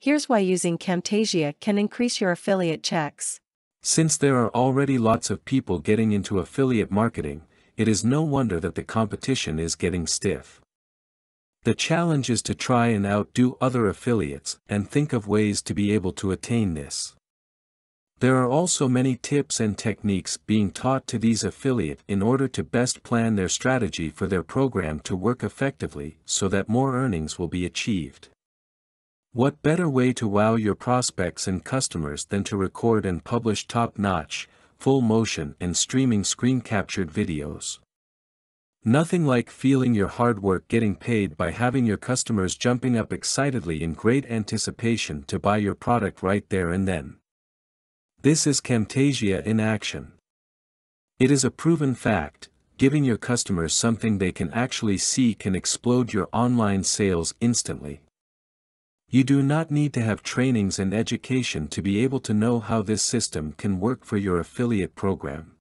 Here's why using Camtasia can increase your affiliate checks. Since there are already lots of people getting into affiliate marketing, it is no wonder that the competition is getting stiff. The challenge is to try and outdo other affiliates and think of ways to be able to attain this. There are also many tips and techniques being taught to these affiliates in order to best plan their strategy for their program to work effectively so that more earnings will be achieved. What better way to wow your prospects and customers than to record and publish top-notch, full-motion and streaming screen-captured videos? Nothing like feeling your hard work getting paid by having your customers jumping up excitedly in great anticipation to buy your product right there and then. This is Camtasia in action. It is a proven fact, giving your customers something they can actually see can explode your online sales instantly. You do not need to have trainings and education to be able to know how this system can work for your affiliate program.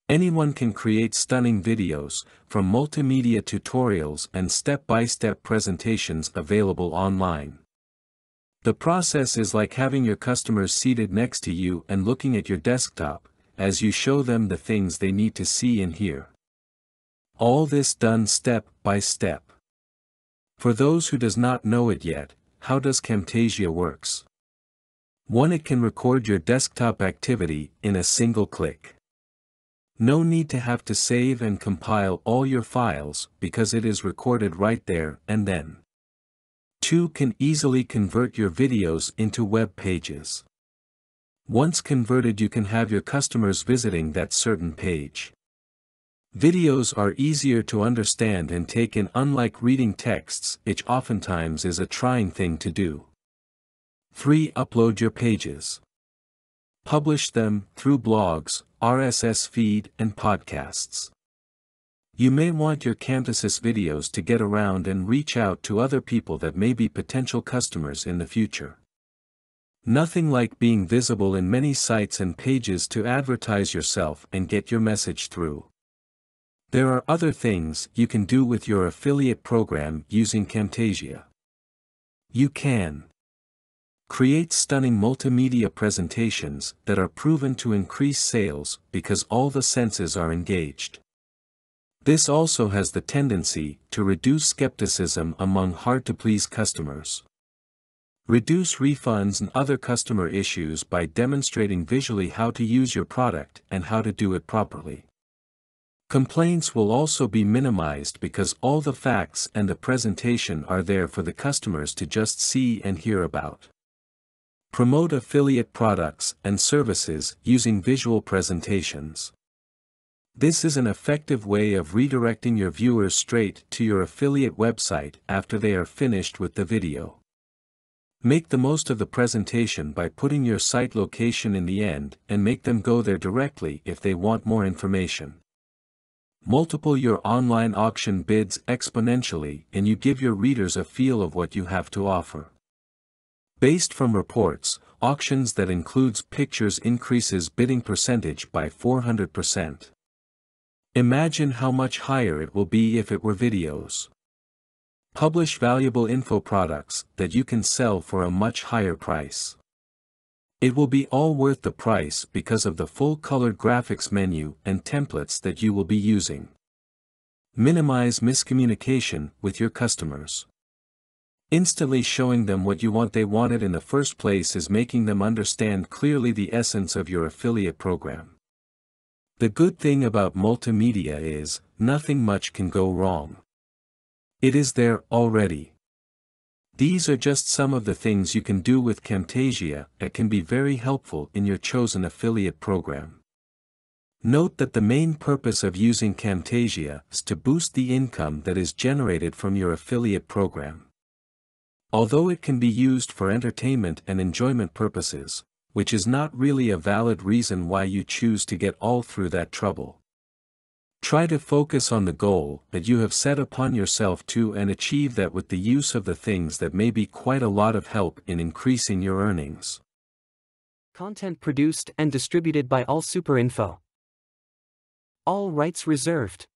Anyone can create stunning videos, from multimedia tutorials and step-by-step presentations available online. The process is like having your customers seated next to you and looking at your desktop, as you show them the things they need to see and hear. All this done step by step. For those who does not know it yet, how does Camtasia works? 1. It can record your desktop activity in a single click. No need to have to save and compile all your files because it is recorded right there and then. 2. Can easily convert your videos into web pages. Once converted, you can have your customers visiting that certain page. Videos are easier to understand and take in, unlike reading texts, which oftentimes is a trying thing to do. 3. Upload your pages. Publish them through blogs, RSS feed and podcasts. You may want your Camtasia videos to get around and reach out to other people that may be potential customers in the future. Nothing like being visible in many sites and pages to advertise yourself and get your message through. There are other things you can do with your affiliate program using Camtasia. You can create stunning multimedia presentations that are proven to increase sales because all the senses are engaged. This also has the tendency to reduce skepticism among hard-to-please customers. Reduce refunds and other customer issues by demonstrating visually how to use your product and how to do it properly. Complaints will also be minimized because all the facts and the presentation are there for the customers to just see and hear about. Promote affiliate products and services using visual presentations. This is an effective way of redirecting your viewers straight to your affiliate website after they are finished with the video. Make the most of the presentation by putting your site location in the end and make them go there directly if they want more information. Multiple your online auction bids exponentially and you give your readers a feel of what you have to offer. Based from reports, auctions that includes pictures increases bidding percentage by 400%. Imagine how much higher it will be if it were videos. Publish valuable info products that you can sell for a much higher price. It will be all worth the price because of the full-colored graphics menu and templates that you will be using. Minimize miscommunication with your customers. Instantly showing them what you want they wanted in the first place is making them understand clearly the essence of your affiliate program. The good thing about multimedia is, nothing much can go wrong. It is there already. These are just some of the things you can do with Camtasia that can be very helpful in your chosen affiliate program. Note that the main purpose of using Camtasia is to boost the income that is generated from your affiliate program. Although it can be used for entertainment and enjoyment purposes, which is not really a valid reason why you choose to get all through that trouble. Try to focus on the goal that you have set upon yourself to and achieve that with the use of the things that may be quite a lot of help in increasing your earnings. Content produced and distributed by All Super Info. All rights reserved.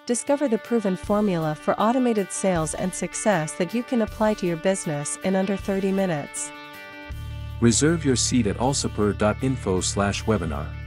Discover the proven formula for automated sales and success that you can apply to your business in under 30 minutes. Reserve your seat at allsupport.info/webinar.